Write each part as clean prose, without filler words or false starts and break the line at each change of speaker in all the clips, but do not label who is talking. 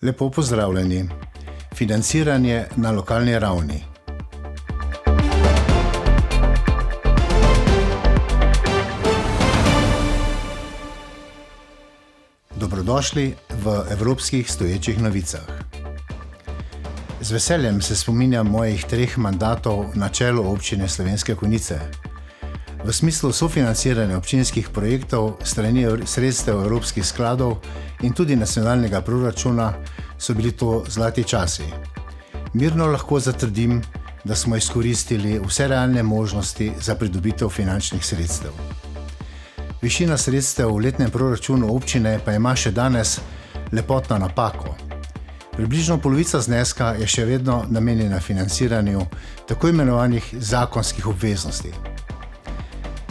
Lepo pozdravljeni. Financiranje na lokalni ravni. Dobrodošli v Evropskih stoječih novicah. Z veseljem se spominjam mojih 3 mandatov na čelu občine Slovenske Konjice. V smislu sofinanciranja občinskih projektov strani sredstev evropskih skladov in tudi nacionalnega proračuna so bili to zlati časi. Mirno lahko zatrdim, da smo izkoristili vse realne možnosti za pridobitev finančnih sredstev. Višina sredstev v letnem proračunu občine pa ima še danes lepotno napako. Približno polovica zneska je še vedno namenjena financiranju tako imenovanih zakonskih obveznosti.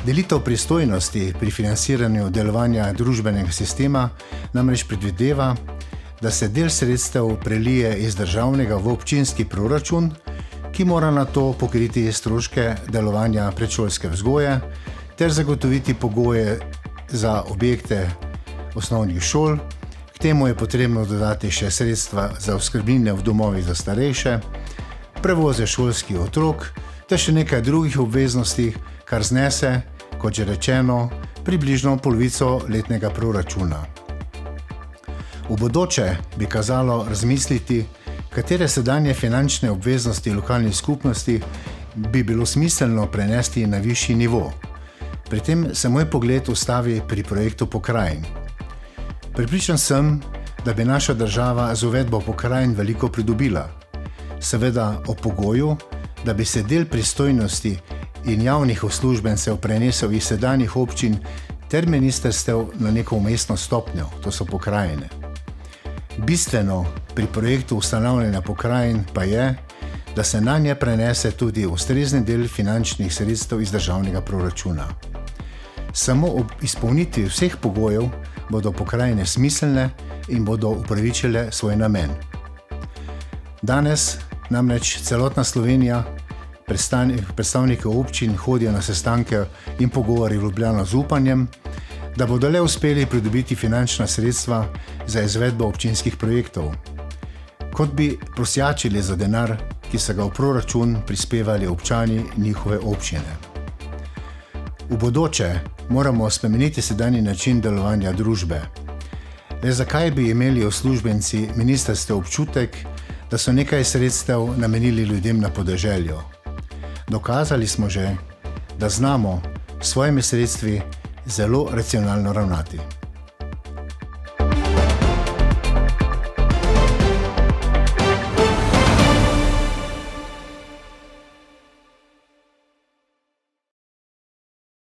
Delitev pristojnosti pri financiranju delovanja družbenega sistema namreč predvideva, da se del sredstev prelije iz državnega v občinski proračun, ki mora nato pokriti stroške delovanja predšolske vzgoje ter zagotoviti pogoje za objekte osnovnih šol. K temu je potrebno dodati še sredstva za oskrbnine v domovih za starejše, prevoze šolskih otrok ter še nekaj drugih obveznosti, kar znese, kot že rečeno, približno polovico letnega proračuna. V bodoče bi kazalo razmisliti, katere sedanje finančne obveznosti lokalnih skupnosti bi bilo smiselno prenesti na višji nivo. Pri tem se moj pogled ustavi pri projektu pokrajin. Prepričan sem, da bi naša država z uvedbo pokrajin veliko pridobila. Seveda ob pogoju, da bi se del pristojnosti in javnih uslužbencev prenesel iz sedanjih občin ter ministrstev na neko umestno stopnjo, to so pokrajine. Bistveno pri projektu ustanavljanja pokrajin pa je, da se nanje prenese tudi ustrezni del finančnih sredstev iz državnega proračuna. Samo ob izpolnitvi vseh pogojev bodo pokrajine smiselne in bodo upravičile svoj namen. Danes namreč celotna Slovenija, predstavniki občin hodijo na sestanke in pogovori v Ljubljano z upanjem, da bodo le uspeli pridobiti finančna sredstva za izvedbo občinskih projektov, kot bi prosjačili za denar, ki so ga v proračun prispevali občani njihove občine. V bodoče moramo spremeniti sedanji način delovanja družbe. Le zakaj bi imeli uslužbenci ministrstev občutek, da so nekaj sredstev namenili ljudem na podeželju? Dokazali smo že, da znamo s svojimi sredstvi zelo racionalno ravnati.